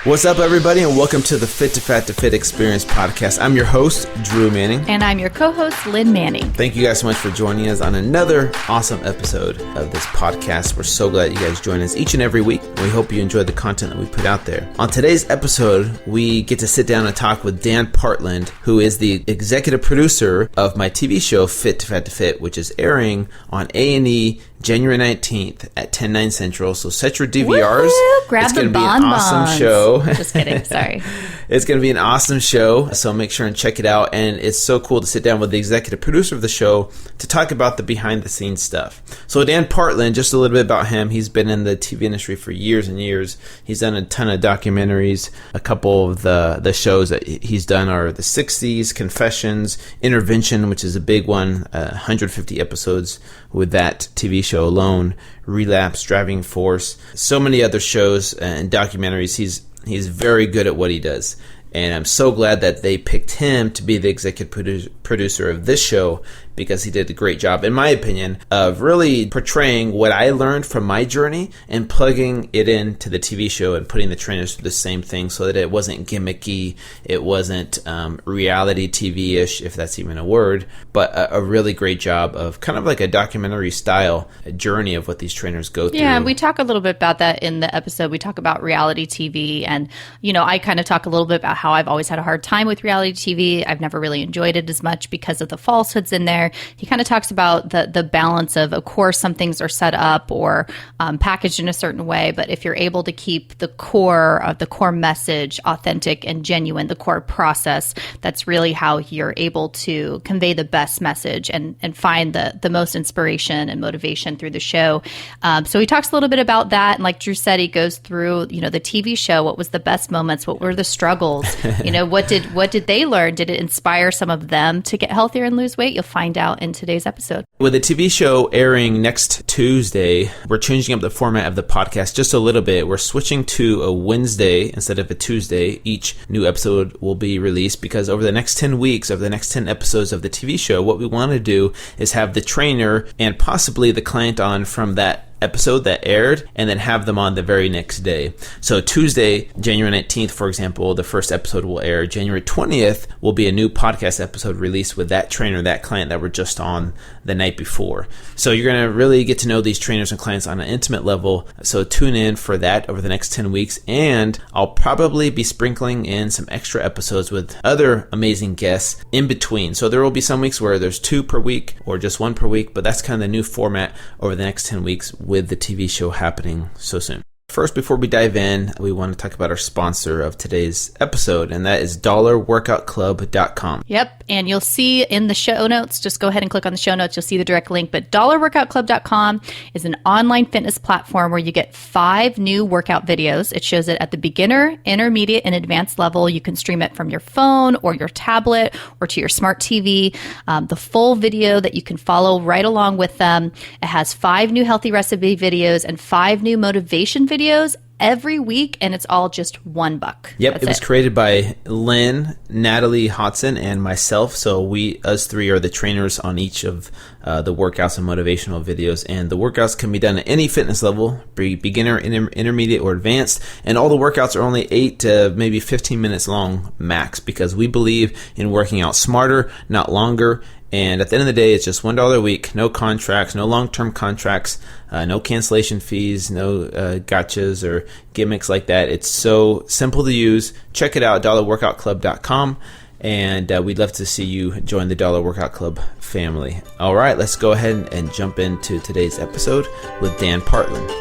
What's up, everybody, and welcome to the Fit to Fat to Fit Experience podcast. I'm your host, Drew Manning. And I'm your co-host, Lynn Manny. Thank you guys so much for joining us on another awesome episode of this podcast. We're so glad you guys join us each and every week. We hope you enjoy the content that we put out there. On today's episode, we get to sit down and talk with Dan Partland, who is the executive producer of my TV show, Fit to Fat to Fit, which is airing on A&E January 19th at 10/9 Central. So set your DVRs. Woo-hoo! Grab it's the going to be an awesome show. Just kidding. Sorry. It's going to be an awesome show. So make sure and check it out. And it's so cool to sit down with the executive producer of the show to talk about the behind the scenes stuff. So Dan Partland, just a little bit about him. He's been in the TV industry for years and years. He's done a ton of documentaries. A couple of the shows that he's done are The 60s, Confessions, Intervention, which is a big one, 150 episodes with that TV show alone, Relapse, Driving Force, so many other shows and documentaries. He's very good at what he does. And I'm so glad that they picked him to be the executive producer of this show, because he did a great job, in my opinion, of really portraying what I learned from my journey and plugging it into the TV show and putting the trainers through the same thing so that it wasn't gimmicky, it wasn't reality TV-ish, if that's even a word, but a really great job of kind of like a documentary style journey of what these trainers go through. Yeah, we talk a little bit about that in the episode. We talk about reality TV, and, I kind of talk a little bit about how I've always had a hard time with reality TV. I've never really enjoyed it as much because of the falsehoods in there. He kind of talks about the balance of course, some things are set up or packaged in a certain way, but if you're able to keep the core message authentic and genuine, the core process, that's really how you're able to convey the best message and find the most inspiration and motivation through the show. So he talks a little bit about that. And like Drew said, he goes through, the TV show. What was the best moments? What were the struggles? What did they learn? Did it inspire some of them to get healthier and lose weight? You'll find out in today's episode. With the TV show airing next Tuesday, we're changing up the format of the podcast just a little bit. We're switching to a Wednesday instead of a Tuesday. Each new episode will be released because over the next 10 weeks, over the next 10 episodes of the TV show, what we want to do is have the trainer and possibly the client on from that episode that aired and then have them on the very next day. So Tuesday, January 19th, for example, the first episode will air. January 20th will be a new podcast episode released with that trainer, that client that were just on the night before. So you're going to really get to know these trainers and clients on an intimate level. So tune in for that over the next 10 weeks. And I'll probably be sprinkling in some extra episodes with other amazing guests in between. So there will be some weeks where there's 2 per week or just 1 per week, but that's kind of the new format over the next 10 weeks with the TV show happening so soon. First, before we dive in, we want to talk about our sponsor of today's episode, and that is dollarworkoutclub.com. Yep, and you'll see in the show notes, just go ahead and click on the show notes, you'll see the direct link, but dollarworkoutclub.com is an online fitness platform where you get 5 new workout videos. It shows it at the beginner, intermediate, and advanced level. You can stream it from your phone or your tablet or to your smart TV. The full video that you can follow right along with them. It has 5 new healthy recipe videos and 5 new motivation videos every week, and it's all just $1. Yep, it was created by Lynn, Natalie Hodson, and myself. So us three are the trainers on each of the workouts and motivational videos. And the workouts can be done at any fitness level, beginner, intermediate, or advanced. And all the workouts are only 8 to maybe 15 minutes long max, because we believe in working out smarter, not longer. And at the end of the day, it's just $1 a week, no contracts, no long-term contracts, no cancellation fees, no gotchas or gimmicks like that. It's so simple to use. Check it out, dollarworkoutclub.com. And we'd love to see you join the Dollar Workout Club family. All right, let's go ahead and jump into today's episode with Dan Partland.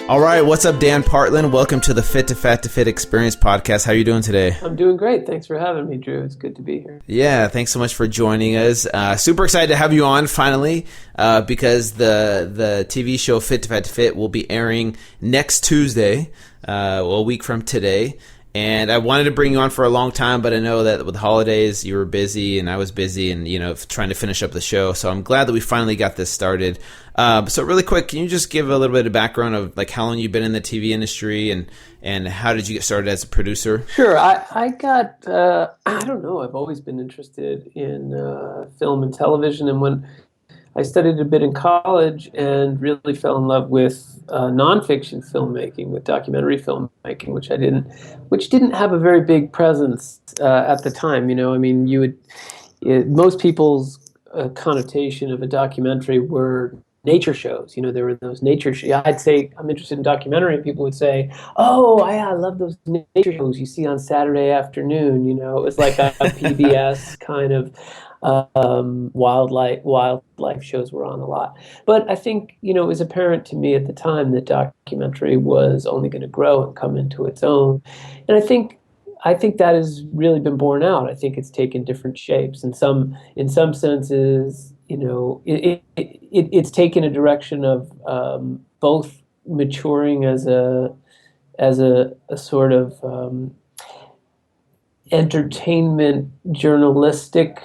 All right, what's up, Dan Partland? Welcome to the Fit to Fat to Fit Experience podcast. How are you doing today? I'm doing great. Thanks for having me, Drew. It's good to be here. Yeah, thanks so much for joining us. Super excited to have you on finally, because the TV show Fit to Fat to Fit will be airing next Tuesday, a week from today. And I wanted to bring you on for a long time, but I know that with the holidays, you were busy and I was busy and, trying to finish up the show. So I'm glad that we finally got this started. So really quick, can you just give a little bit of background of like how long you've been in the TV industry and how did you get started as a producer? Sure. I got, I don't know, I've always been interested in film and television. And when I studied a bit in college and really fell in love with nonfiction filmmaking, with documentary filmmaking, which didn't have a very big presence at the time. I mean, most people's connotation of a documentary were nature shows. There were those nature shows. I'd say I'm interested in documentary, and people would say, "Oh, yeah, I love those nature shows you see on Saturday afternoon." It was like a PBS kind of wildlife shows were on a lot. But I think it was apparent to me at the time that documentary was only going to grow and come into its own, and I think that has really been borne out. I think it's taken different shapes. In some senses, it's taken a direction of both maturing as a sort of entertainment journalistic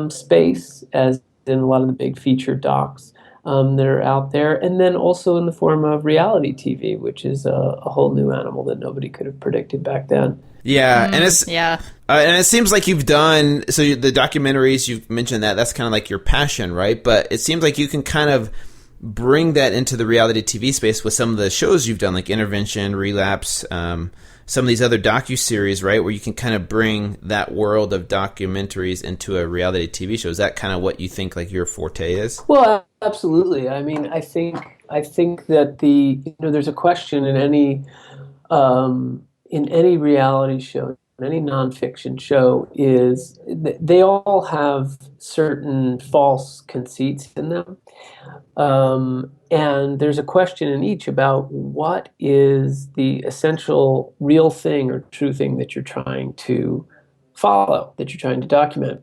space, as in a lot of the big feature docs that are out there, and then also in the form of reality TV, which is a whole new animal that nobody could have predicted back then. Yeah, and it seems like you've done the documentaries. You've mentioned that's kind of like your passion, right? But it seems like you can kind of bring that into the reality TV space with some of the shows you've done, like Intervention, Relapse, some of these other docuseries, right? Where you can kind of bring that world of documentaries into a reality TV show. Is that kind of what you think like your forte is? Well, absolutely. I mean, I think that there's a question in any reality show, any nonfiction show, is they all have certain false conceits in them. And there's a question in each about what is the essential real thing or true thing that you're trying to follow, that you're trying to document.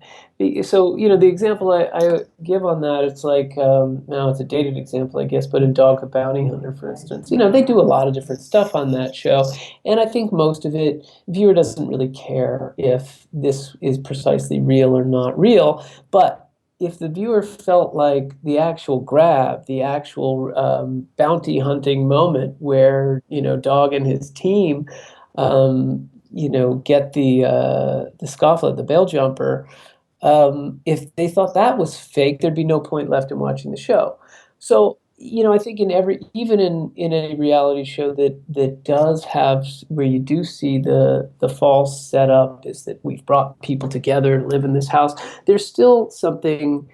So, the example I give on that, it's like, now it's a dated example, I guess, but in Dog the Bounty Hunter, for instance, they do a lot of different stuff on that show. And I think most of it, viewer doesn't really care if this is precisely real or not real. But if the viewer felt like the actual grab, the actual bounty hunting moment where, Dog and his team, get the scofflet, the bail jumper, if they thought that was fake, there'd be no point left in watching the show. So, I think even in a reality show that does have, where you do see the false setup is that we've brought people together and live in this house, there's still something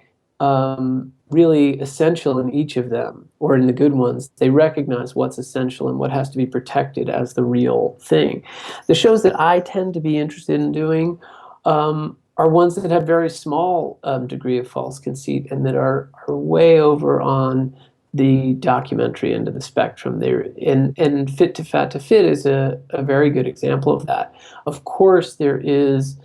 really essential in each of them, or in the good ones. They recognize what's essential and what has to be protected as the real thing. The shows that I tend to be interested in doing are ones that have very small degree of false conceit and that are way over on the documentary end of the spectrum. And Fit to Fat to Fit is a very good example of that. Of course, there is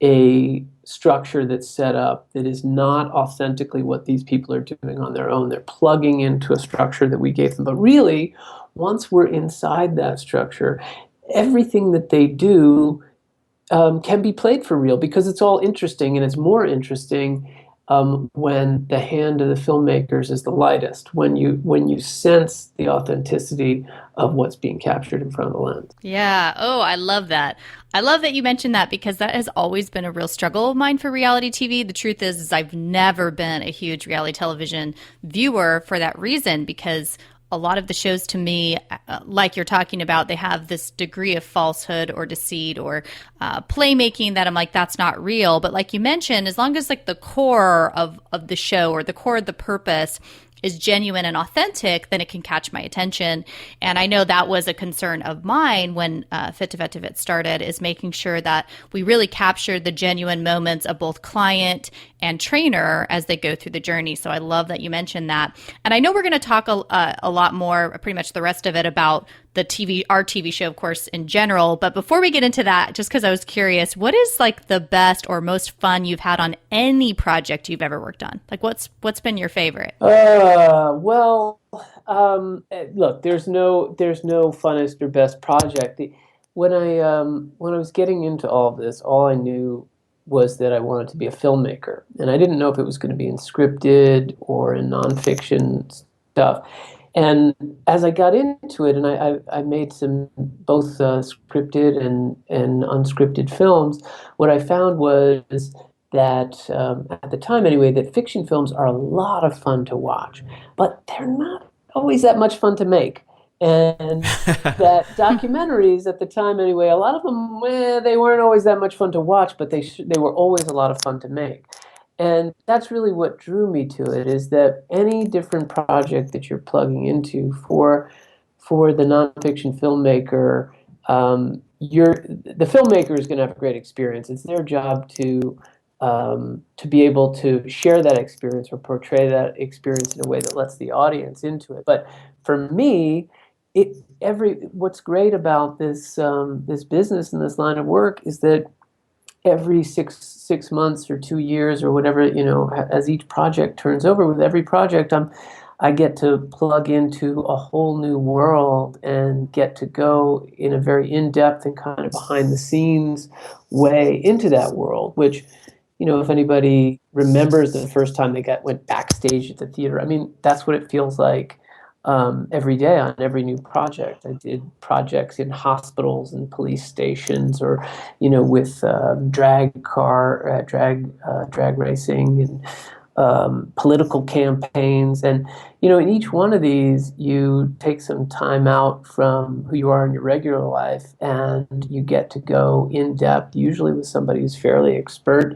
a structure that's set up that is not authentically what these people are doing on their own. They're plugging into a structure that we gave them. But really, once we're inside that structure, everything that they do can be played for real, because it's all interesting, and it's more interesting when the hand of the filmmakers is the lightest, when you sense the authenticity of what's being captured in front of the lens. Yeah. Oh, I love that. I love that you mentioned that, because that has always been a real struggle of mine for reality TV. The truth is I've never been a huge reality television viewer for that reason, because a lot of the shows to me, like you're talking about, they have this degree of falsehood or deceit or playmaking that I'm like, that's not real. But like you mentioned, as long as like the core of the show or the core of the purpose is genuine and authentic, then it can catch my attention. And I know that was a concern of mine when Fit to Vet to Fit started, is making sure that we really captured the genuine moments of both client and trainer as they go through the journey. So I love that you mentioned that. And I know we're going to talk a lot more, pretty much the rest of it, about our TV show, of course, in general. But before we get into that, just because I was curious, what is like the best or most fun you've had on any project you've ever worked on? Like what's been your favorite? Well, look, there's no funnest or best project. When I was getting into all of this, all I knew was that I wanted to be a filmmaker, and I didn't know if it was going to be in scripted or in nonfiction stuff. And as I got into it, and I made some both scripted and unscripted films, what I found was that at the time anyway, that fiction films are a lot of fun to watch, but they're not always that much fun to make. And that documentaries at the time anyway, a lot of them, they weren't always that much fun to watch, but they were always a lot of fun to make. And that's really what drew me to it, is that any different project that you're plugging into for the nonfiction filmmaker, the filmmaker is going to have a great experience. It's their job to be able to share that experience or portray that experience in a way that lets the audience into it. But for me, what's great about this this business and this line of work is that every six months or 2 years or whatever, as each project turns over, with every project, I get to plug into a whole new world and get to go in a very in-depth and kind of behind-the-scenes way into that world, which, if anybody remembers the first time they went backstage at the theater, I mean, that's what it feels like every day on every new project. I did projects in hospitals and police stations, or with drag racing and political campaigns, and in each one of these you take some time out from who you are in your regular life, and you get to go in depth, usually with somebody who's fairly expert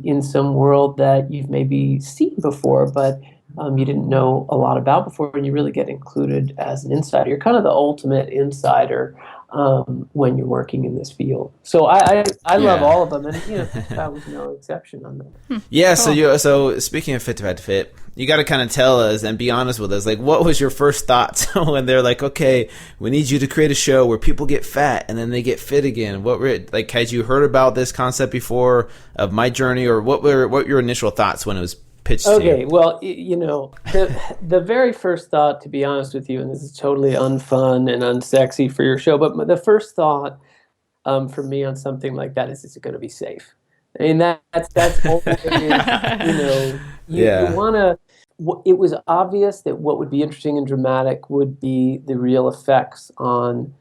in some world that you've maybe seen before, but you didn't know a lot about before, and you really get included as an insider. You're kind of the ultimate insider when you're working in this field. So I love all of them, and that was no exception on that. Yeah. So speaking of Fit to Fit, you got to kind of tell us and be honest with us. Like, what was your first thoughts when they're like, okay, we need you to create a show where people get fat and then they get fit again? Had you heard about this concept before of my journey, or what were your initial thoughts when it was pitched to you? Okay, well, the very first thought, to be honest with you, and this is totally unfun and unsexy for your show, but the first thought for me on something like that is it going to be safe? I mean, that's always, you want to. It was obvious that what would be interesting and dramatic would be the real effects on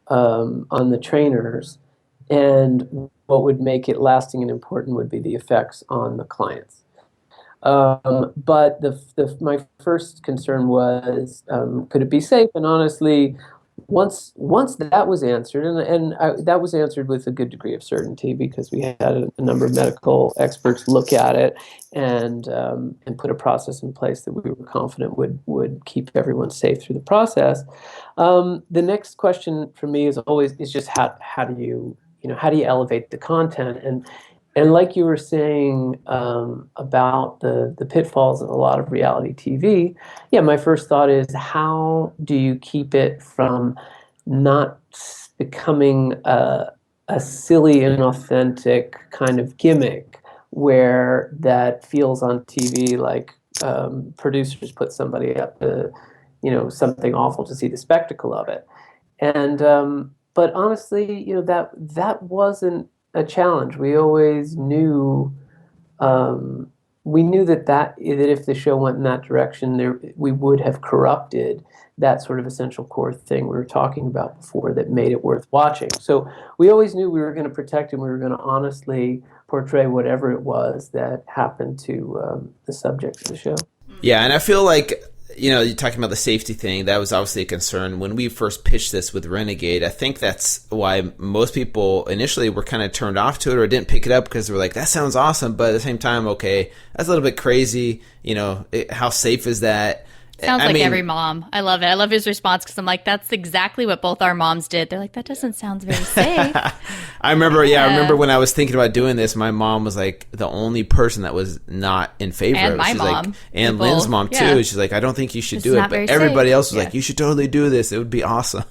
the trainers, and what would make it lasting and important would be the effects on the clients. But my first concern was, could it be safe? And honestly, once that was answered, and that was answered with a good degree of certainty, because we had a number of medical experts look at it and put a process in place that we were confident would keep everyone safe through the process. The next question for me is just how do you elevate the content? And like you were saying about the pitfalls of a lot of reality TV, my first thought is, how do you keep it from not becoming a silly and authentic kind of gimmick where that feels on TV like producers put somebody up to, something awful to see the spectacle of it. And but honestly, that wasn't a challenge. We always knew, that if the show went in that direction, we would have corrupted that sort of essential core thing we were talking about before that made it worth watching. So we always knew we were going to protect and we were going to honestly portray whatever it was that happened to the subject of the show. Yeah, and I feel like, you're talking about the safety thing. That was obviously a concern when we first pitched this with Renegade. I think that's why most people initially were kind of turned off to it or didn't pick it up, because they were like, that sounds awesome, but at the same time, okay, that's a little bit crazy. How safe is that? Sounds like every mom. I love it. I love his response, because I'm like, that's exactly what both our moms did. They're like, that doesn't sound very safe. I remember when I was thinking about doing this, my mom was like the only person that was not in favor of it. And my mom. Like, and Lynn's mom too. She's like, I don't think you should do it. But everybody else was like, you should totally do this. It would be awesome.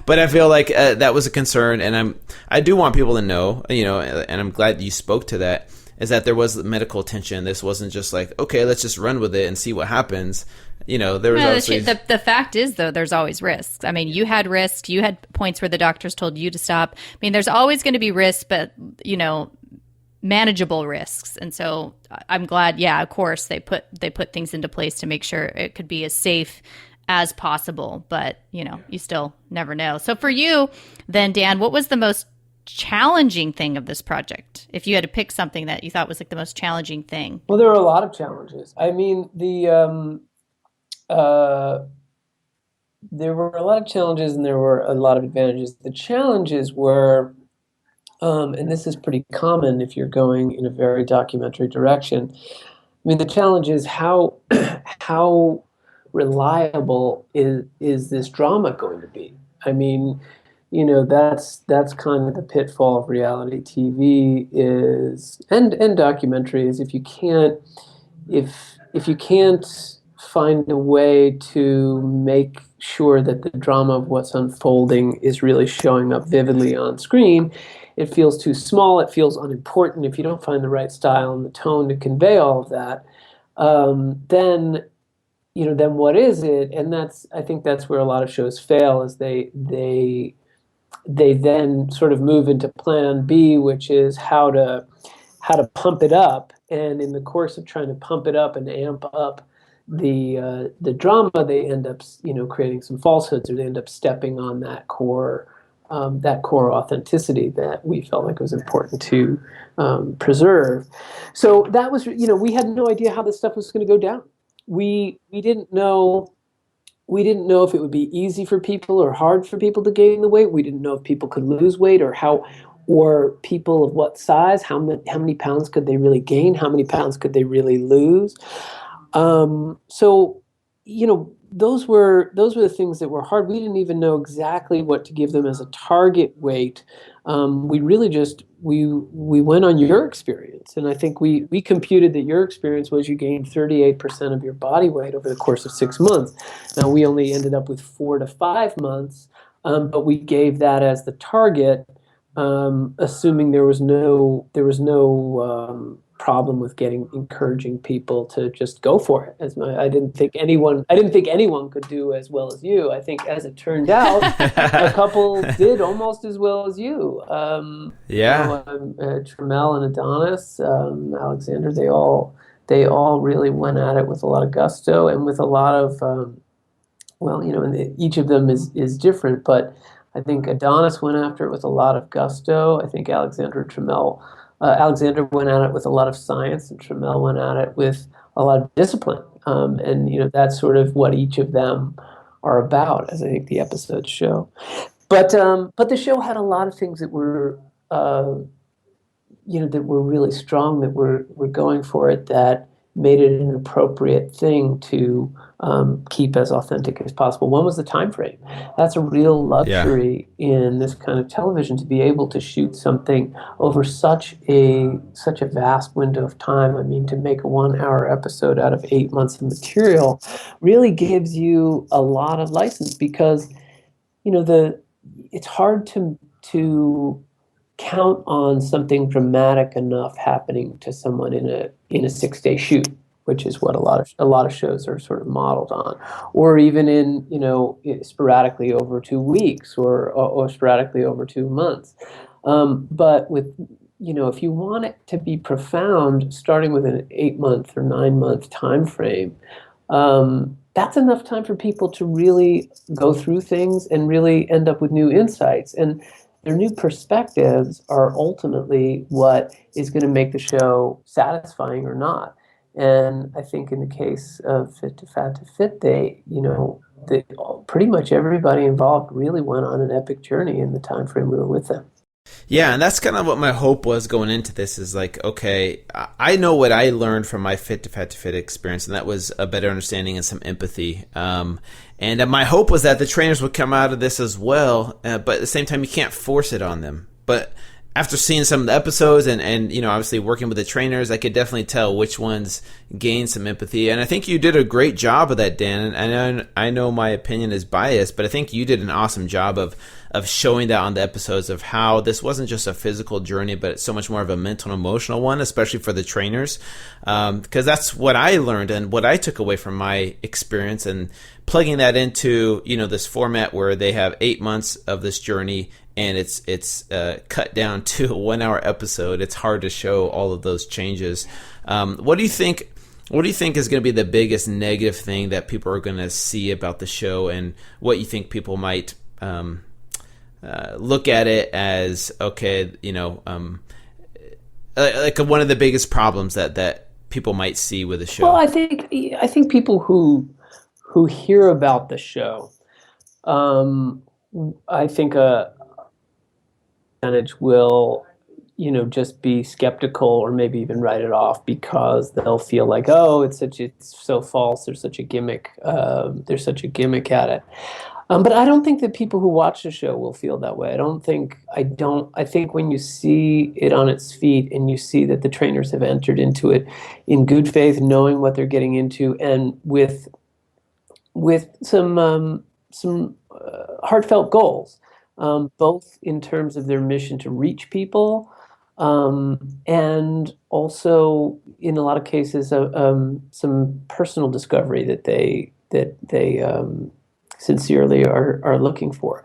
But I feel like that was a concern, and I do want people to know, and I'm glad you spoke to that, is that there was medical attention. This wasn't just like, okay, let's just run with it and see what happens. There was obviously... The fact is, though, there's always risks. I mean, you had risks. You had points where the doctors told you to stop. I mean, there's always going to be risks, but, manageable risks. And so I'm glad, of course, they put things into place to make sure it could be as safe as possible. But, you still never know. So for you, then, Dan, what was the most challenging thing of this project? If you had to pick something that you thought was like the most challenging thing. Well, there were a lot of challenges. I mean, there were a lot of challenges and there were a lot of advantages. The challenges were, and this is pretty common if you're going in a very documentary direction. I mean, the challenge is how reliable is this drama going to be? I mean, that's kind of the pitfall of reality TV is and documentaries. If you can't find a way to make sure that the drama of what's unfolding is really showing up vividly on screen, it feels too small, it feels unimportant. If you don't find the right style and the tone to convey all of that, then what is it? And I think that's where a lot of shows fail, is they then sort of move into plan B, which is how to pump it up. And in the course of trying to pump it up and amp up the drama, they end up creating some falsehoods, or they end up stepping on that core authenticity that we felt like was important to preserve. So that was, we had no idea how this stuff was going to go down. We didn't know if it would be easy for people or hard for people to gain the weight. We didn't know if people could lose weight, or people of what size, how many pounds could they really gain, how many pounds could they really lose. So, those were the things that were hard. We didn't even know exactly what to give them as a target weight. We really just we went on your experience, and I think we computed that your experience was you gained 38% of your body weight over the course of 6 months. Now we only ended up with 4 to 5 months, but we gave that as the target, assuming there was no problem with encouraging people to just go for it. I didn't think anyone could do as well as you. I think, as it turned out, a couple did almost as well as you. Trammell and Adonis, Alexander, they all really went at it with a lot of gusto and with a lot of and each of them is different, but I think Adonis went after it with a lot of gusto. I think Alexander went at it with a lot of science, and Trammell went at it with a lot of discipline. And that's sort of what each of them are about, as I think the episodes show. But the show had a lot of things that were really strong, that were going for it, that made it an appropriate thing to keep as authentic as possible. One was the time frame. That's a real luxury in this kind of television, to be able to shoot something over such a vast window of time. I mean, to make a 1-hour episode out of 8 months of material really gives you a lot of license, because it's hard to count on something dramatic enough happening to someone in a 6-day shoot, which is what a lot of shows are sort of modeled on, or even in sporadically over 2 weeks, or sporadically over 2 months. But with if you want it to be profound, starting with an 8-month or 9-month time frame, that's enough time for people to really go through things and really end up with new insights. And their new perspectives are ultimately what is going to make the show satisfying or not. And I think in the case of Fit to Fat to Fit, pretty much everybody involved really went on an epic journey in the time frame we were with them. Yeah, and that's kind of what my hope was going into this, is like, okay, I know what I learned from my Fit to Fat to Fit experience, and that was a better understanding and some empathy. And my hope was that the trainers would come out of this as well, but at the same time, you can't force it on them. But after seeing some of the episodes and obviously working with the trainers, I could definitely tell which ones gained some empathy. And I think you did a great job of that, Dan. And I know my opinion is biased, but I think you did an awesome job of showing that on the episodes, of how this wasn't just a physical journey, but so much more of a mental and emotional one, especially for the trainers. Because that's what I learned and what I took away from my experience, and plugging that into, this format where they have 8 months of this journey, and it's cut down to a 1-hour episode. It's hard to show all of those changes. What do you think is going to be the biggest negative thing that people are going to see about the show, and what you think people might look at it as, okay, like one of the biggest problems that people might see with the show? Well, I think people who hear about the show, I think a percentage will, just be skeptical or maybe even write it off because they'll feel like, oh, it's so false. There's such a gimmick. There's such a gimmick at it. But I don't think that people who watch the show will feel that way. I think when you see it on its feet and you see that the trainers have entered into it in good faith, knowing what they're getting into, and with some heartfelt goals, both in terms of their mission to reach people, and also in a lot of cases, some personal discovery that they sincerely are looking for.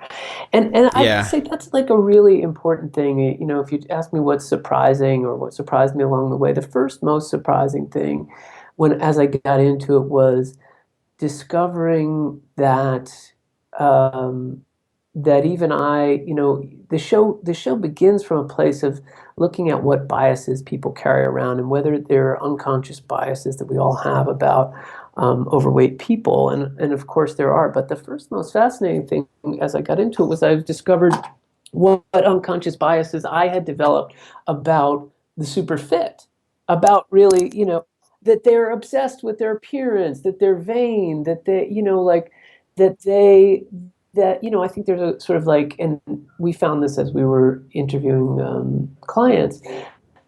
And I would say that's like a really important thing. If you ask me what's surprising or what surprised me along the way, the first most surprising thing as I got into it was discovering that that even the show begins from a place of looking at what biases people carry around and whether they're unconscious biases that we all have about overweight people. And of course there are. But the first most fascinating thing as I got into it was I discovered what unconscious biases I had developed about the super fit, about really, that they're obsessed with their appearance, that they're vain, that they, I think there's a sort of like, and we found this as we were interviewing clients,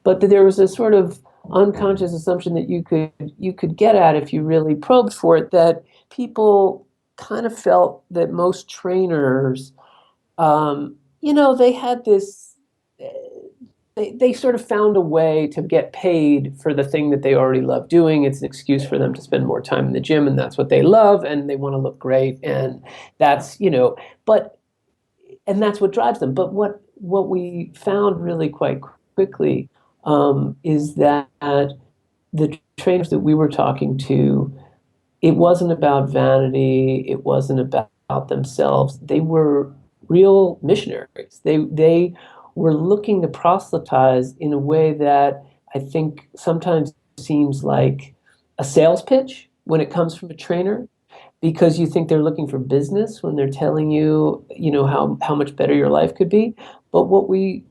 but that there was a sort of unconscious assumption that you could get at if you really probed for it, that people kind of felt that most trainers, they had this, they sort of found a way to get paid for the thing that they already love doing. It's an excuse for them to spend more time in the gym, and that's what they love, and they want to look great, and that's, and that's what drives them. But what we found really quite quickly is that the trainers that we were talking to, it wasn't about vanity, it wasn't about themselves. They were real missionaries. They were looking to proselytize in a way that I think sometimes seems like a sales pitch when it comes from a trainer, because you think they're looking for business when they're telling you, how much better your life could be. But what we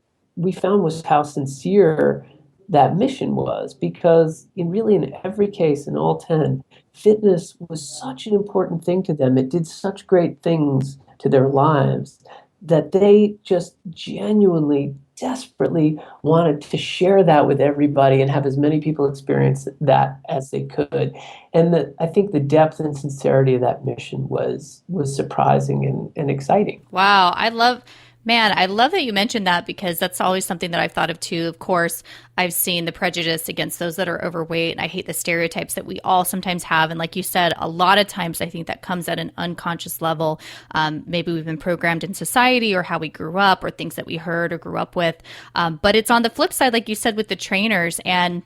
found was how sincere that mission was, because in every case, in all 10, fitness was such an important thing to them. It did such great things to their lives that they just genuinely, desperately wanted to share that with everybody and have as many people experience that as they could. And I think the depth and sincerity of that mission was surprising and exciting. Wow. I love that you mentioned that, because that's always something that I've thought of too. Of course, I've seen the prejudice against those that are overweight, and I hate the stereotypes that we all sometimes have. And like you said, a lot of times I think that comes at an unconscious level. Maybe we've been programmed in society, or how we grew up, or things that we heard or grew up with. But it's on the flip side, like you said, with the trainers. And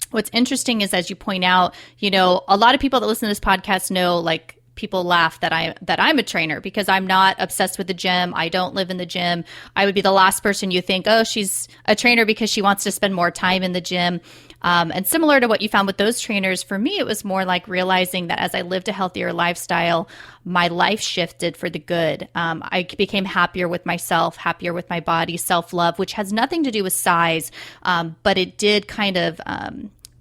what's interesting is, as you point out, a lot of people that listen to this podcast know, like, people laugh that I'm a trainer because I'm not obsessed with the gym. I don't live in the gym. I would be the last person you think, oh, she's a trainer because she wants to spend more time in the gym. And similar to what you found with those trainers, for me, it was more like realizing that as I lived a healthier lifestyle, my life shifted for the good. I became happier with myself, happier with my body, self-love, which has nothing to do with size, but it did kind of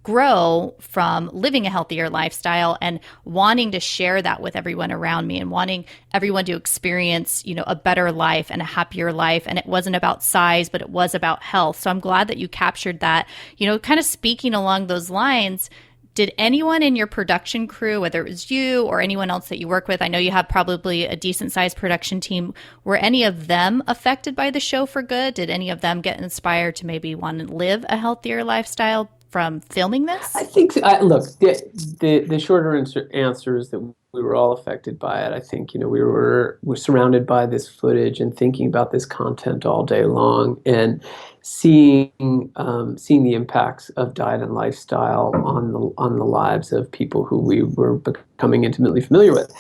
grow from living a healthier lifestyle and wanting to share that with everyone around me and wanting everyone to experience, a better life and a happier life. And it wasn't about size, but it was about health. So I'm glad that you captured that, kind of speaking along those lines. Did anyone in your production crew, whether it was you or anyone else that you work with, I know you have probably a decent sized production team, were any of them affected by the show for good? Did any of them get inspired to maybe want to live a healthier lifestyle from filming this? I think, look, the shorter answer is that we were all affected by it. I think, we're surrounded by this footage and thinking about this content all day long, and seeing the impacts of diet and lifestyle on the lives of people who we were becoming intimately familiar with.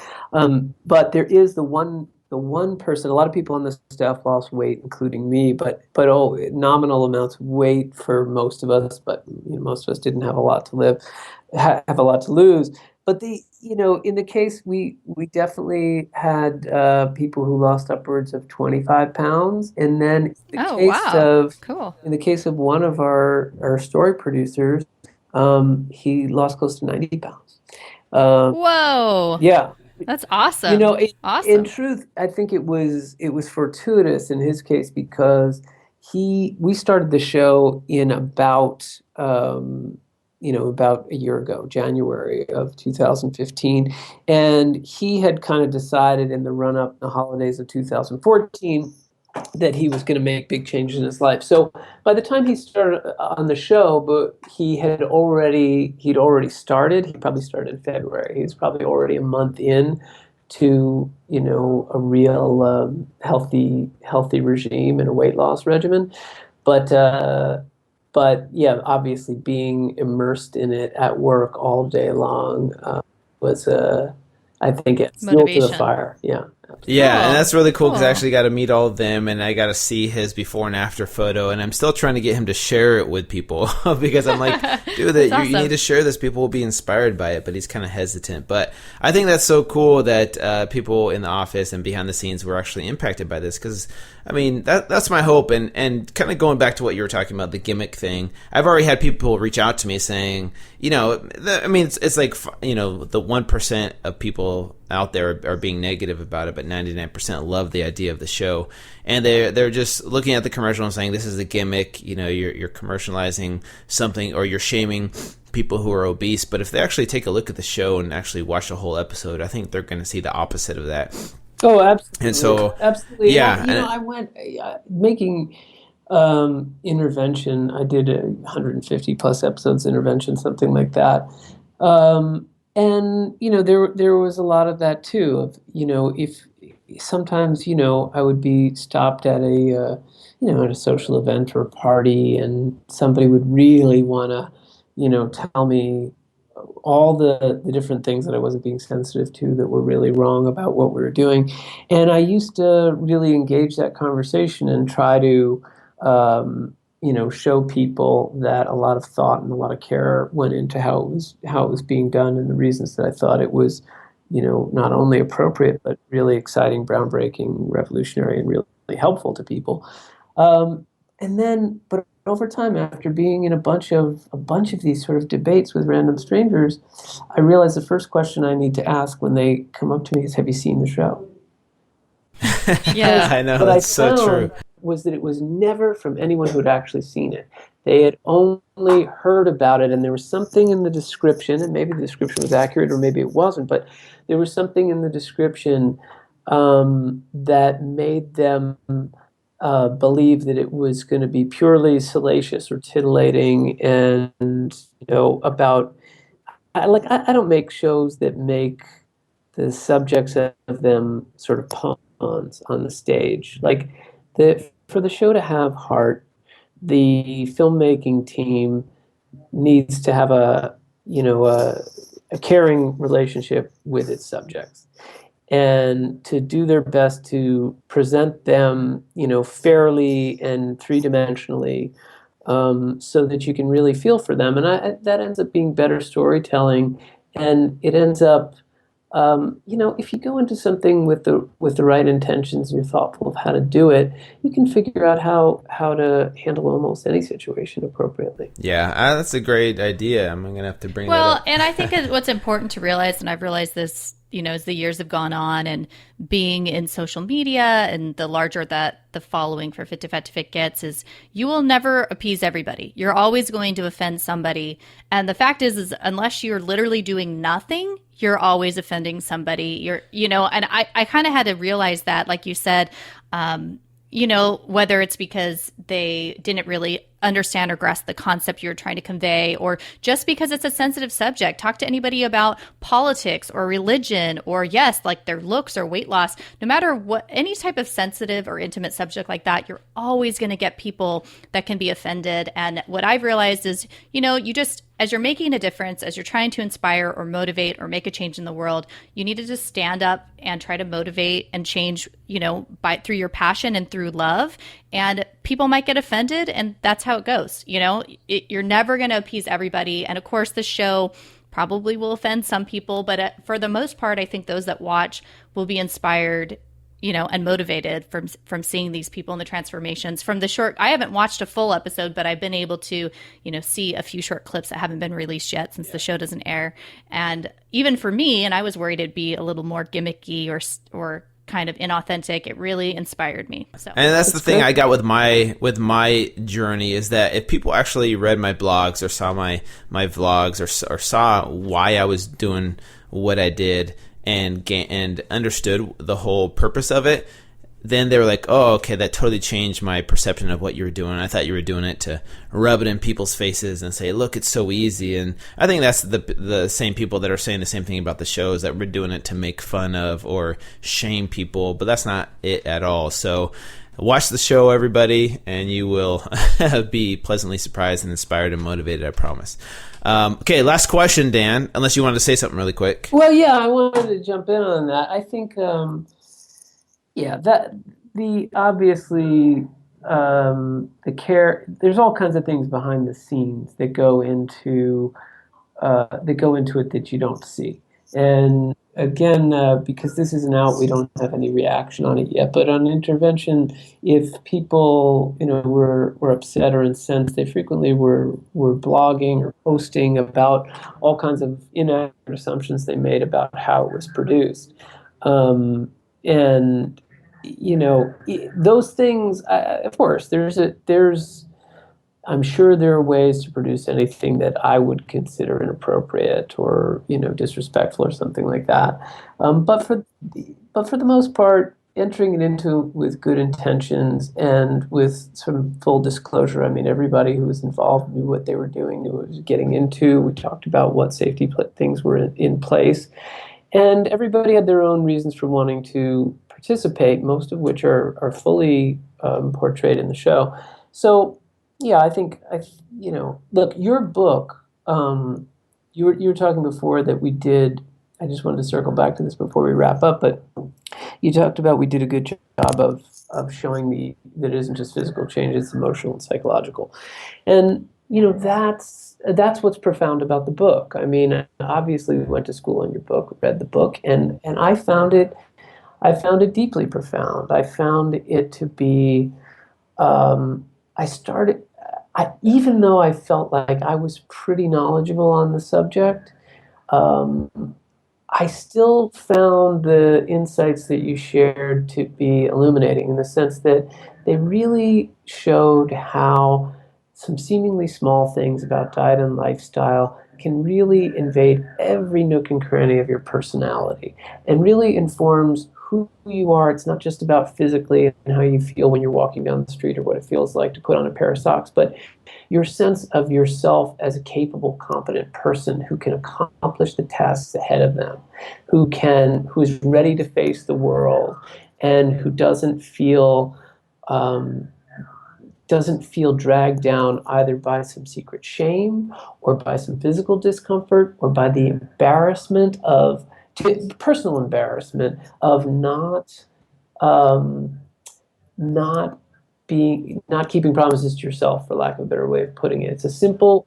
But there is the one the one person, a lot of people on the staff lost weight, including me, but nominal amounts of weight for most of us, but most of us didn't have a lot to have a lot to lose. But in the case, we definitely had people who lost upwards of 25 pounds. And then Oh, wow. Cool. in the case of one of our story producers, he lost close to 90 pounds. Whoa. Yeah. That's awesome. In Awesome. truth, I think it was fortuitous in his case because we started the show in about about a year ago, January of 2015, and he had kind of decided in the run up the holidays of 2014 that he was going to make big changes in his life. So by the time he started on the show, but he'd already started. He probably started in February. He was probably already a month in to a real healthy regime and a weight loss regimen. But yeah, obviously being immersed in it at work all day long was I think it fuel to the fire. Yeah. Yeah, and that's really cool because I Cool. actually got to meet all of them, and I got to see his before and after photo, and I'm still trying to get him to share it with people because I'm like, dude, you awesome. need to share this. People will be inspired by it, but he's kind of hesitant. But I think that's so cool that people in the office and behind the scenes were actually impacted by this because, I mean, that's my hope. And kind of going back to what you were talking about, the gimmick thing, I've already had people reach out to me saying, it's like, the 1% of people out there are being negative about it, but 99% love the idea of the show, and they're just looking at the commercial and saying this is a gimmick. You're commercializing something, or you're shaming people who are obese. But if they actually take a look at the show and actually watch the whole episode, I think they're going to see the opposite of that. Oh, absolutely. And so, absolutely. yeah, I went making intervention. I did 150 plus episodes intervention, something like that. And there was a lot of that too. Of if sometimes I would be stopped at a social event or a party, and somebody would really want to tell me all the different things that I wasn't being sensitive to that were really wrong about what we were doing. And I used to really engage that conversation and try to show people that a lot of thought and a lot of care went into how it was being done, and the reasons that I thought it was, not only appropriate but really exciting, groundbreaking, revolutionary, and really helpful to people. But over time, after being in a bunch of these sort of debates with random strangers, I realized the first question I need to ask when they come up to me is, "Have you seen the show?" Yeah. I know, What that's I so found true. was that it was never from anyone who had actually seen it. They had only heard about it, and there was something in the description, and maybe the description was accurate or maybe it wasn't, but there was something in the description that made them believe that it was going to be purely salacious or titillating, and about I don't make shows that make the subjects of them sort of pawns on the stage. Like for the show to have heart, the filmmaking team needs to have a caring relationship with its subjects, and to do their best to present them, fairly and three-dimensionally, so that you can really feel for them. And that ends up being better storytelling, and it ends up, if you go into something with the right intentions and you're thoughtful of how to do it, you can figure out how to handle almost any situation appropriately. Yeah, that's a great idea. I'm gonna have to bring that Well, up. and I think what's important to realize, and I've realized this, as the years have gone on and being in social media and the larger that the following for Fit to Fat to Fit gets, is you will never appease everybody. You're always going to offend somebody. And the fact is unless you're literally doing nothing, you're always offending somebody. And I kind of had to realize that, like you said, whether it's because they didn't really understand or grasp the concept you're trying to convey, or just because it's a sensitive subject. Talk to anybody about politics or religion, or like their looks or weight loss. No matter what, any type of sensitive or intimate subject like that, you're always going to get people that can be offended. And what I've realized is, you just as you're making a difference, as you're trying to inspire or motivate or make a change in the world, you need to just stand up and try to motivate and change, through your passion and through love. And people might get offended, and that's how it goes. You're never going to appease everybody. And of course, the show probably will offend some people, but for the most part, I think those that watch will be inspired, and motivated from seeing these people in the transformations from the short. I haven't watched a full episode, but I've been able to, see a few short clips that haven't been released yet since the show doesn't air. And even for me, and I was worried it'd be a little more gimmicky or kind of inauthentic, it really inspired me. So, and that's the thing I got with my journey, is that if people actually read my blogs or saw my vlogs or saw why I was doing what I did, and understood the whole purpose of it, then they were like, oh, okay, that totally changed my perception of what you were doing. I thought you were doing it to rub it in people's faces and say, look, it's so easy. And I think that's the same people that are saying the same thing about the shows, that we're doing it to make fun of or shame people, but that's not it at all. So watch the show, everybody, and you will be pleasantly surprised and inspired and motivated, I promise. Okay, last question, Dan, unless you wanted to say something really quick. Well, yeah, I wanted to jump in on that. I think, that the obviously the care. There's all kinds of things behind the scenes that go into it that you don't see. And again, because this isn't out, we don't have any reaction on it yet. But on intervention, if people, were upset or incensed, they frequently were blogging or posting about all kinds of inaccurate assumptions they made about how it was produced. And those things, of course, I'm sure there are ways to produce anything that I would consider inappropriate or, disrespectful or something like that. But for the most part, entering it into with good intentions and with some full disclosure. I mean, everybody who was involved knew what they were doing, knew what it was getting into. We talked about what safety things were in place. And everybody had their own reasons for wanting to participate, most of which are fully portrayed in the show. So, yeah, I think, look, your book, you were talking before that we did, I just wanted to circle back to this before we wrap up, but you talked about we did a good job of showing that it isn't just physical change, it's emotional and psychological. And, that's what's profound about the book. I mean, obviously we went to school on your book, read the book, and I found it deeply profound. I found it to be, even though I felt like I was pretty knowledgeable on the subject, I still found the insights that you shared to be illuminating, in the sense that they really showed how some seemingly small things about diet and lifestyle can really invade every nook and cranny of your personality and really informs who you are. It's not just about physically and how you feel when you're walking down the street or what it feels like to put on a pair of socks, but your sense of yourself as a capable, competent person who can accomplish the tasks ahead of them, who is ready to face the world, and who doesn't feel dragged down either by some secret shame or by some physical discomfort or by the personal embarrassment of not keeping promises to yourself, for lack of a better way of putting it. It's a simple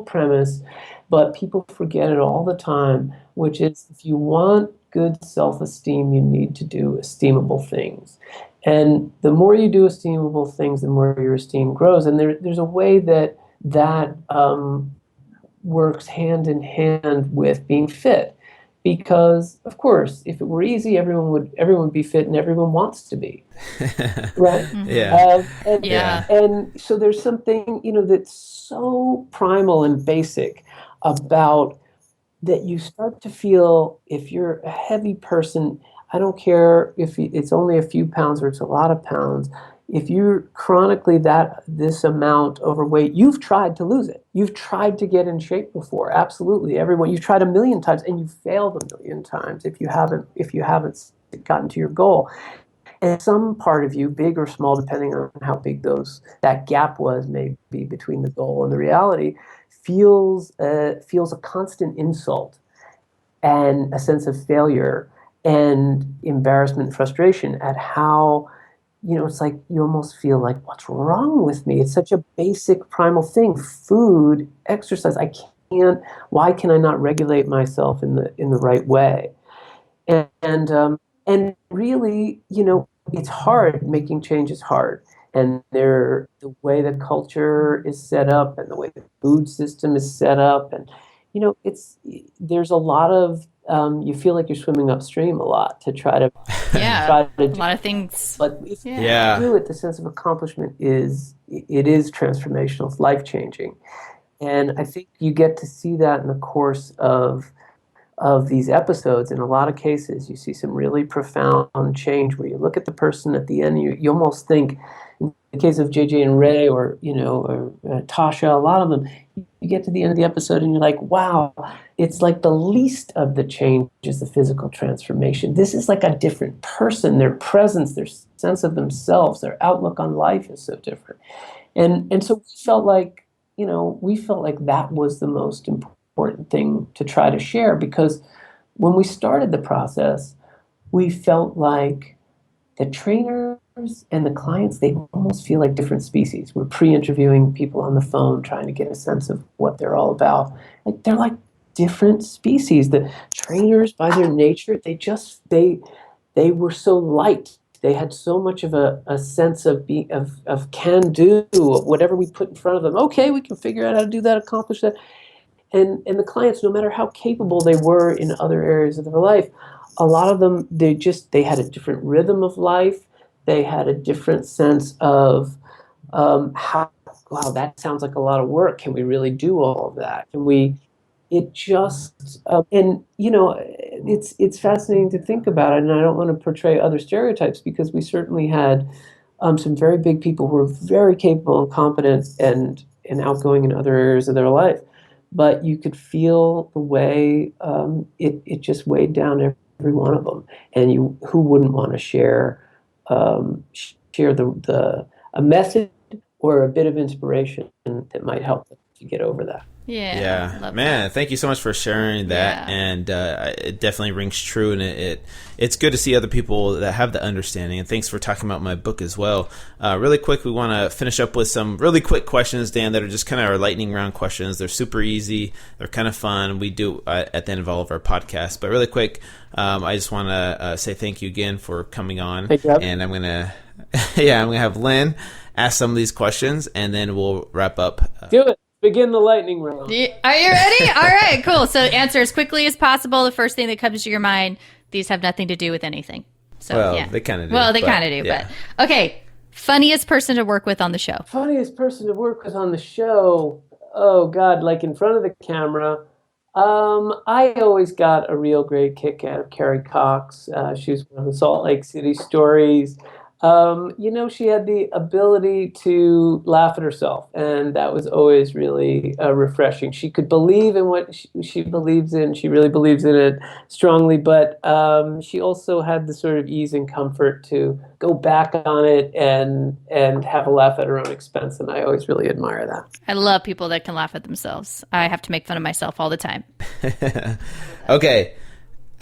premise, but people forget it all the time, which is, if you want good self-esteem, you need to do esteemable things. And the more you do esteemable things, the more your esteem grows. And there's a way that works hand in hand with being fit. Because, of course, if it were easy, everyone would be fit, and everyone wants to be, right? Yeah. And so there's something, that's so primal and basic about that. You start to feel, if you're a heavy person, I don't care if it's only a few pounds or it's a lot of pounds. If you're chronically this amount overweight, you've tried to lose it. You've tried to get in shape before. Absolutely, everyone. You've tried 1,000,000 times, and you've failed 1,000,000 times if you haven't gotten to your goal. And some part of you, big or small, depending on how big that gap was, maybe between the goal and the reality, feels a constant insult and a sense of failure and embarrassment and frustration at how, it's like you almost feel like, what's wrong with me? It's such a basic primal thing. Food, exercise. Why can I not regulate myself in the right way? And really, it's hard. Making change is hard. And the way the culture is set up and the way the food system is set up, and there's a lot of you feel like you're swimming upstream a lot to try to a lot of things. But if you do it, the sense of accomplishment is transformational. It's life changing, and I think you get to see that in the course of these episodes. In a lot of cases, you see some really profound change where you look at the person at the end, you almost think, in the case of JJ and Ray, or Tasha, a lot of them, you get to the end of the episode and you're like, wow, it's like the least of the change is the physical transformation. This is like a different person. Their presence, their sense of themselves, their outlook on life is so different. And so we felt like that was the most important thing to try to share, because when we started the process, we felt like the trainers and the clients, they almost feel like different species. We're pre-interviewing people on the phone, trying to get a sense of what they're all about. Like, they're like different species. The trainers, by their nature, they were so light. They had so much of a sense of can do, whatever we put in front of them. Okay, we can figure out how to do that, accomplish that. And the clients, no matter how capable they were in other areas of their life, a lot of them, they had a different rhythm of life. They had a different sense of wow, that sounds like a lot of work. Can we really do all of that? It's fascinating to think about it. And I don't want to portray other stereotypes, because we certainly had some very big people who were very capable and competent and outgoing in other areas of their life. But you could feel the way it just weighed down every one of them. And who wouldn't want to share a message or a bit of inspiration that might help them to get over that. Yeah, man, thank you so much for sharing that. And it definitely rings true, and it's good to see other people that have the understanding. And thanks for talking about my book as well. Really quick, we want to finish up with some really quick questions, Dan, that are just kind of our lightning round questions. They're super easy, they're kind of fun. We do at the end of all of our podcasts. But really quick, I just want to say thank you again for coming on. Thank you. And I'm gonna have Lynn ask some of these questions, and then we'll wrap up. Do it. Begin the lightning round. Are you ready? All right, cool. So answer as quickly as possible. The first thing that comes to your mind. These have nothing to do with anything. So they kind of do. Well, they kind of do, but okay. Funniest person to work with on the show. Funniest person to work with on the show. Oh God, like in front of the camera. I always got a real great kick out of Carrie Cox. She was one of the Salt Lake City stories. She had the ability to laugh at herself, and that was always really refreshing. She could believe in what she believes in. She really believes in it strongly, but she also had the sort of ease and comfort to go back on it and have a laugh at her own expense, and I always really admire that. I love people that can laugh at themselves. I have to make fun of myself all the time. Okay,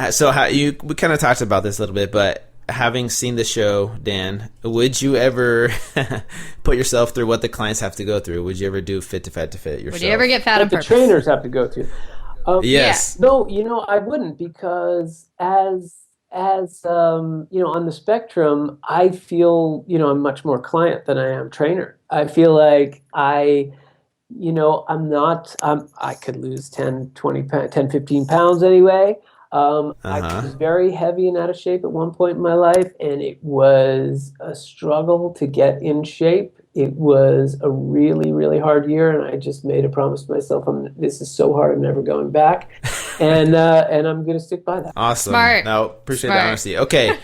so we kind of talked about this a little bit, but having seen the show, Dan, would you ever put yourself through what the clients have to go through? Would you ever do fit to fat to fit yourself? Would you ever get fat on purpose? The trainers have to go through. Yes. No, I wouldn't, because as on the spectrum, I feel, I'm much more client than I am trainer. I feel like I could lose 10, 20, 10, 15 pounds anyway. I was very heavy and out of shape at one point in my life, and it was a struggle to get in shape. It was a really, really hard year, and I just made a promise to myself, this is so hard, I'm never going back. And I'm going to stick by that. Awesome. Smart. No, appreciate the honesty. Okay.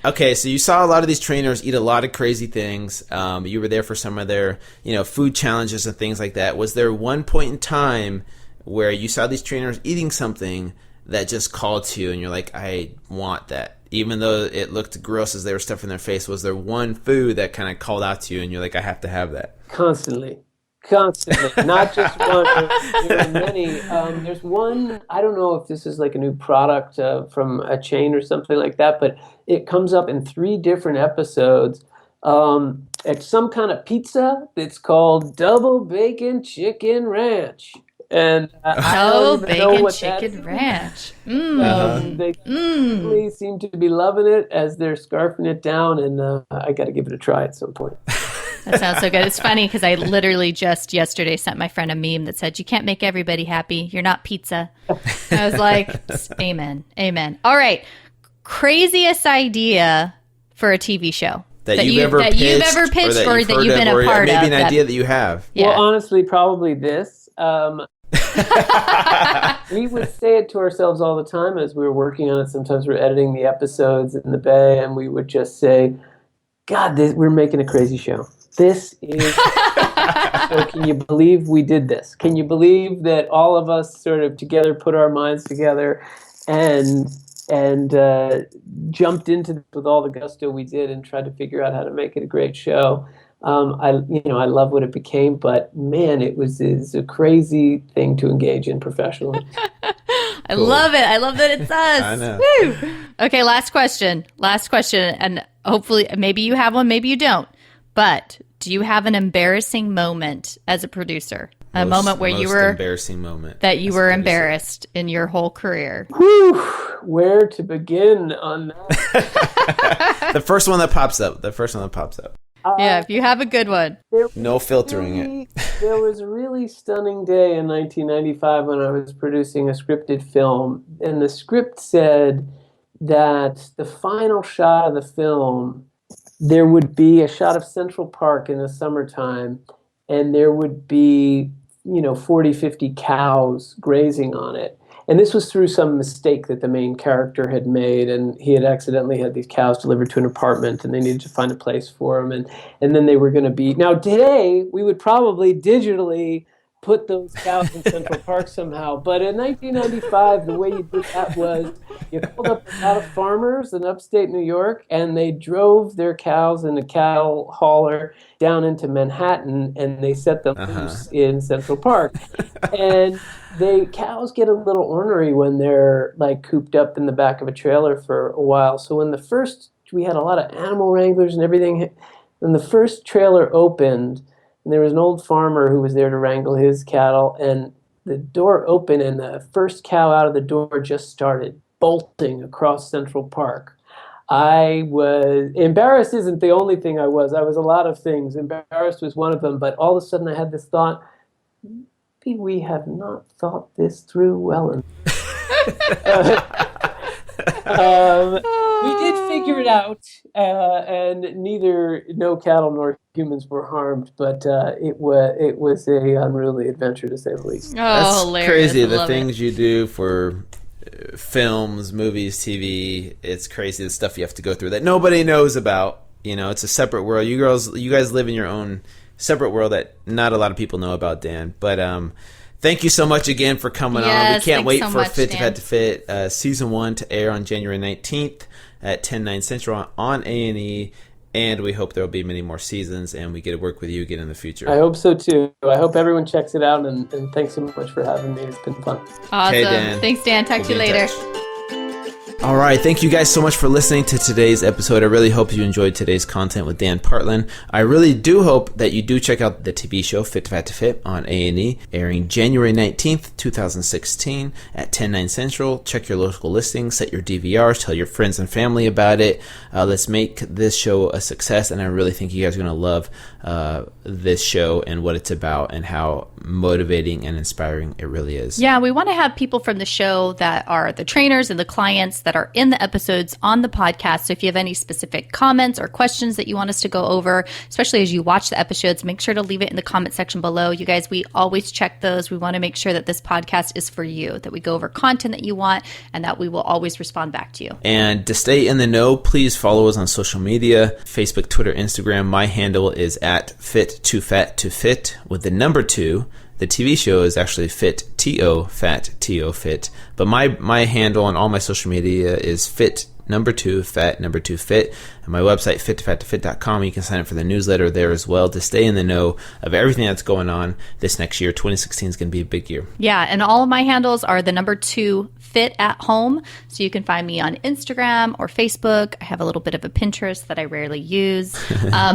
Okay, so you saw a lot of these trainers eat a lot of crazy things. You were there for some of their, food challenges and things like that. Was there one point in time where you saw these trainers eating something that just called to you and you're like, I want that? Even though it looked gross as they were stuffing their face, was there one food that kind of called out to you and you're like, I have to have that? Constantly, not just one. There are many. There's one, I don't know if this is like a new product from a chain or something like that, but it comes up in 3 different episodes. It's some kind of pizza that's called Double Bacon Chicken Ranch. And I don't even know bacon what chicken ranch. They really seem to be loving it as they're scarfing it down, and I got to give it a try at some point. That sounds so good. It's funny because I literally just yesterday sent my friend a meme that said, you can't make everybody happy. You're not pizza. I was like, amen. Amen. All right. Craziest idea for a TV show that you've ever pitched or that you've been a part of. Maybe an idea that you have. Yeah. Well, honestly, probably this. We would say it to ourselves all the time as we were working on it. Sometimes we're editing the episodes in the bay, and we would just say, God, we're making a crazy show. This is so can you believe we did this? Can you believe that all of us sort of together put our minds together and jumped into this with all the gusto we did and tried to figure out how to make it a great show? I love what it became, but man, it's a crazy thing to engage in professionally. I love it. I love that it's us. I know. Woo. Okay, last question. And hopefully, maybe you have one, maybe you don't. But do you have an embarrassing moment as a producer? A moment where you were embarrassing moment that you were embarrassed in your whole career. Whew, where to begin on that? The first one that pops up. Yeah, if you have a good one. No filtering it. There was a really stunning day in 1995 when I was producing a scripted film, and the script said that the final shot of the film, there would be a shot of Central Park in the summertime, and there would be, 40, 50 cows grazing on it. And this was through some mistake that the main character had made, and he had accidentally had these cows delivered to an apartment, and they needed to find a place for them, and then they were going to be... Now, today, we would probably digitally put those cows in Central Park somehow, but in 1995, the way you did that was you called up a lot of farmers in upstate New York, and they drove their cows in a cattle hauler down into Manhattan, and they set them loose in Central Park. And cows get a little ornery when they're like cooped up in the back of a trailer for a while. So when we had a lot of animal wranglers and everything, when the first trailer opened, and there was an old farmer who was there to wrangle his cattle, and the door opened, and the first cow out of the door just started bolting across Central Park. I was embarrassed. Isn't the only thing I was. I was a lot of things. Embarrassed was one of them. But all of a sudden, I had this thought: maybe we have not thought this through well enough. We did figure it out, and neither no cattle nor humans were harmed. But it was a unruly adventure, to say the least. Oh, that's hilarious. Crazy. The things you do for films, movies, TV. It's crazy the stuff you have to go through that nobody knows about. It's a separate world. You guys live in your own separate world that not a lot of people know about, Dan. But thank you so much again for coming on. We can't wait for Fit to Fat to Fit Season 1 to air on January 19th at 10/9 Central on A&E. And we hope there will be many more seasons, and we get to work with you again in the future. I hope so, too. I hope everyone checks it out, and thanks so much for having me. It's been fun. Awesome. Okay, Dan. Thanks, Dan. Talk to you later. All right. Thank you guys so much for listening to today's episode. I really hope you enjoyed today's content with Dan Partland. I really do hope that you do check out the TV show Fit to Fat to Fit on A&E, airing January 19th, 2016 at 10/9 Central. Check your local listings, set your DVRs, tell your friends and family about it. Let's make this show a success, and I really think you guys are going to love this show and what it's about and how motivating and inspiring it really is. Yeah, we want to have people from the show that are the trainers and the clients that are in the episodes on the podcast. So if you have any specific comments or questions that you want us to go over, especially as you watch the episodes, make sure to leave it in the comment section below. You guys, we always check those. We want to make sure that this podcast is for you, that we go over content that you want, and that we will always respond back to you. And to stay in the know, please follow us on social media, Facebook, Twitter, Instagram. My handle is at Fit to Fat to Fit with the number 2. The TV show is actually Fit TO, Fat TO Fit. But my handle on all my social media is Fit Fat 2 Fit. And my website, fit2fat2fit.com. You can sign up for the newsletter there as well to stay in the know of everything that's going on this next year. 2016 is going to be a big year. Yeah, and all of my handles are the 2 Fit at Home. So you can find me on Instagram or Facebook. I have a little bit of a Pinterest that I rarely use.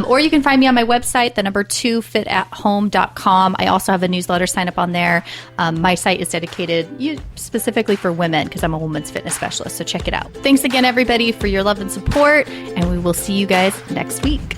Or you can find me on my website, the 2 fitathome.com. I also have a newsletter, sign up on there. My site is dedicated specifically for women because I'm a women's fitness specialist. So check it out. Thanks again, everybody, for your love and support. And we will see you guys next week.